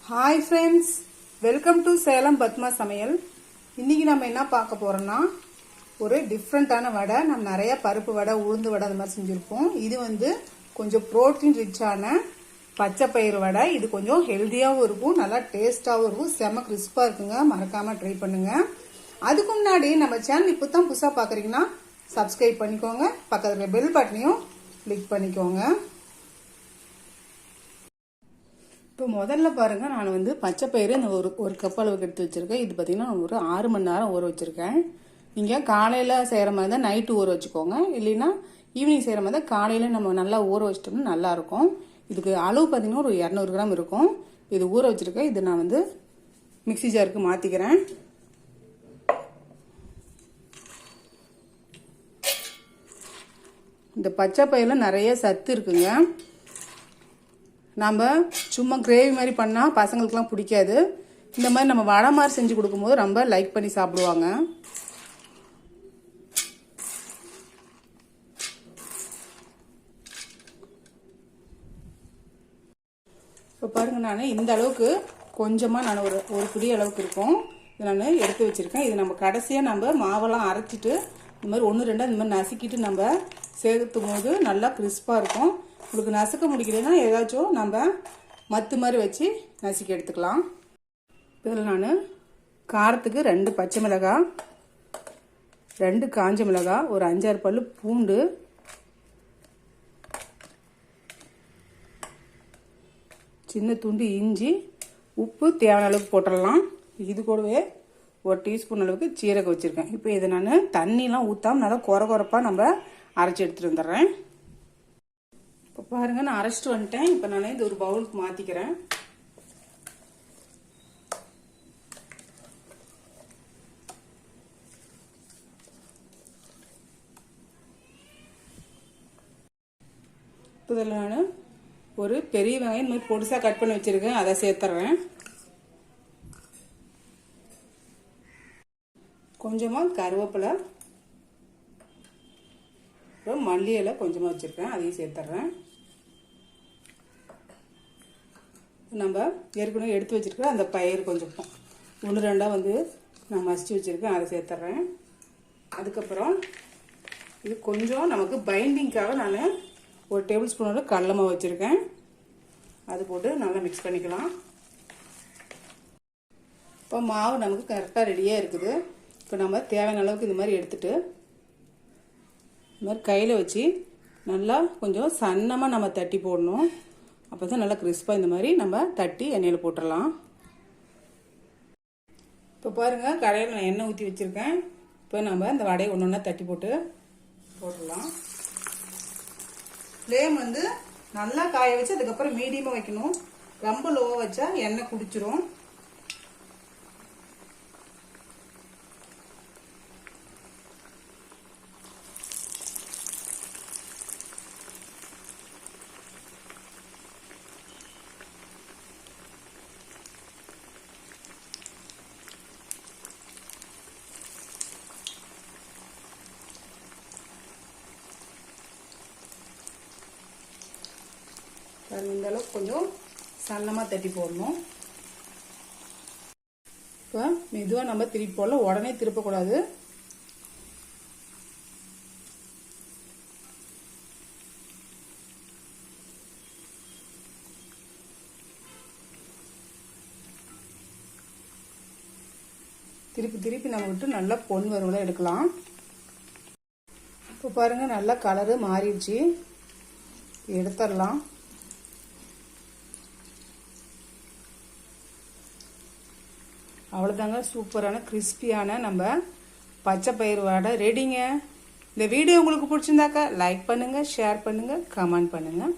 Hi friends, welcome to Salem Padma சமையல். இன்னைக்கு நம்ம என்ன பார்க்க போறோம்னா ஒரு டிஃப்ரெண்டான வடை. நம்ம நிறைய பருப்பு வடை, உளுந்து வடை அந்த மாதிரி செஞ்சுருப்போம். இது கொஞ்சம் ப்ரோட்டீன் ரிச்சான பச்சை பயிறு வடை. இது கொஞ்சம் ஹெல்த்தியாகவும் இருக்கும், நல்லா டேஸ்டாகவும் இருக்கும், செம கிறிஸ்பாக இருக்குங்க. மறக்காம ட்ரை பண்ணுங்க. அதுக்கு முன்னாடி நம்ம சேனல் இப்போ தான் புதுசாக பார்க்குறீங்கன்னா சப்ஸ்கிரைப் பண்ணிக்கோங்க, பக்கத்தில் பெல் பட்டனையும் கிளிக் பண்ணிக்கோங்க. இப்போ முதல்ல பாருங்கள், நான் பச்சை பயிறு இந்த ஒரு கப் அளவுக்கு எடுத்து வச்சுருக்கேன். இது பார்த்தீங்கன்னா ஒரு 6 மணி நேரம் ஊற வச்சுருக்கேன். நீங்கள் காலையில் செய்கிற மாதிரி தான் நைட்டு ஊற வச்சுக்கோங்க, இல்லைன்னா ஈவினிங் செய்கிற மாதிரி தான் காலையில் நம்ம நல்லா ஊற வச்சிட்டோம்னா நல்லாயிருக்கும். இதுக்கு அளவு பார்த்தீங்கன்னா ஒரு 200 கிராம் இருக்கும். இது ஊற வச்சுருக்கேன். இது நான் மிக்சி ஜாருக்கு மாற்றிக்கிறேன். இந்த பச்சை பயிரில் நிறைய சத்து இருக்குங்க. நம்ம சும்மா கிரேவி மாதிரி பண்ணால் பசங்களுக்குலாம் பிடிக்காது. இந்த மாதிரி நம்ம வடை மாதிரி செஞ்சு கொடுக்கும்போது ரொம்ப லைக் பண்ணி சாப்பிடுவாங்க. இப்போ பாருங்கள், நான் இந்த அளவுக்கு கொஞ்சமாக நான் ஒரு பிடி அளவுக்கு இருக்கும் இதை நான் எடுத்து வச்சுருக்கேன். இது நம்ம கடைசியாக நம்ம மாவெல்லாம் அரைச்சிட்டு இந்த மாதிரி 1-2 இந்த மாதிரி நசுக்கிட்டு நம்ம சேர்த்தும் போது நல்லா கிறிஸ்பாக இருக்கும். உங்களுக்கு நசுக்க முடிக்கலைன்னா ஏதாச்சும் நம்ம மத்து மாதிரி வச்சு நசுக்கி எடுத்துக்கலாம். இதில் நான் காரத்துக்கு 2 பச்சை மிளகாய், 2 காஞ்ச மிளகாய், ஒரு 5-6 பல்லு பூண்டு, சின்ன துண்டு இஞ்சி, உப்பு தேவையான அளவுக்கு போட்டுடலாம். இது கூடவே 1 டீஸ்பூன் அளவுக்கு சீரகம் வச்சுருக்கேன். இப்போ இதை நான் தண்ணிலாம் ஊற்றாமல் நல்லா குறப்பாக நம்ம அரைச்சி எடுத்துகிட்டு வந்துடுறேன். இப்போ பாருங்கள், நான் அரைச்சிட்டு வந்துட்டேன். இப்போ நான் இது ஒரு பவுலுக்கு மாற்றிக்கிறேன். இதில் நான் ஒரு பெரிய வெங்காயம் இந்த மாதிரி பொடிசாக கட் பண்ணி வச்சுருக்கேன், அதை சேர்த்துறேன். கொஞ்சமாக கருவேப்பிலை, அப்புறம் மல்லி இலை கொஞ்சமாக வச்சுருக்கேன், அதையும் சேர்த்துட்றேன். நம்ம ஏற்கனவே எடுத்து வச்சுருக்கிற அந்த பயிர் கொஞ்சம் 1-2 நான் மசிச்சு வச்சுருக்கேன், அதை சேர்த்துட்றேன். அதுக்கப்புறம் இது கொஞ்சம் நமக்கு பைண்டிங்காக நான் 1 டேபிள் ஸ்பூனோட கடலை மாவு வச்சுருக்கேன், அது போட்டு நல்லா மிக்ஸ் பண்ணிக்கலாம். இப்போ மாவு நமக்கு கரெக்டாக ரெடியாக இருக்குது. இப்போ நம்ம தேவையான அளவுக்கு இந்த மாதிரி எடுத்துகிட்டு இந்த மாதிரி கையில் வச்சு நல்லா கொஞ்சம் சன்னமாக நம்ம தட்டி போடணும். அப்போ தான் நல்லா கிறிஸ்பாக இந்த மாதிரி நம்ம தட்டி எண்ணெயில் போட்டுடலாம். இப்போ பாருங்கள், கடையில் நான் எண்ணெய் ஊற்றி வச்சுருக்கேன். இப்போ நம்ம இந்த வடையை ஒன்று தட்டி போட்டுடலாம். ஃப்ளேம் நல்லா காய வச்சு அதுக்கப்புறம் மீடியமாக வைக்கணும். ரொம்ப லோவாக வச்சா எண்ணெய் குடிச்சிரும். இந்த அளவுக்கு கொஞ்சம் சன்னமாக தட்டி போடணும். இப்போ மெதுவாக நம்ம திருப்பி போடலாம், உடனே திருப்பக்கூடாது. திருப்பி நம்ம விட்டு நல்லா பொன் வருவதை எடுக்கலாம். இப்போ பாருங்கள், நல்லா கலரு மாறிடுச்சு, எடுத்துடலாம். அவ்வளோதாங்க, சூப்பரான கிறிஸ்பியான நம்ம பச்சை பயிறு வடை ரெடிங்க. இந்த வீடியோ உங்களுக்கு பிடிச்சிருந்தாக்கா லைக் பண்ணுங்கள், ஷேர் பண்ணுங்கள், கமெண்ட் பண்ணுங்கள்.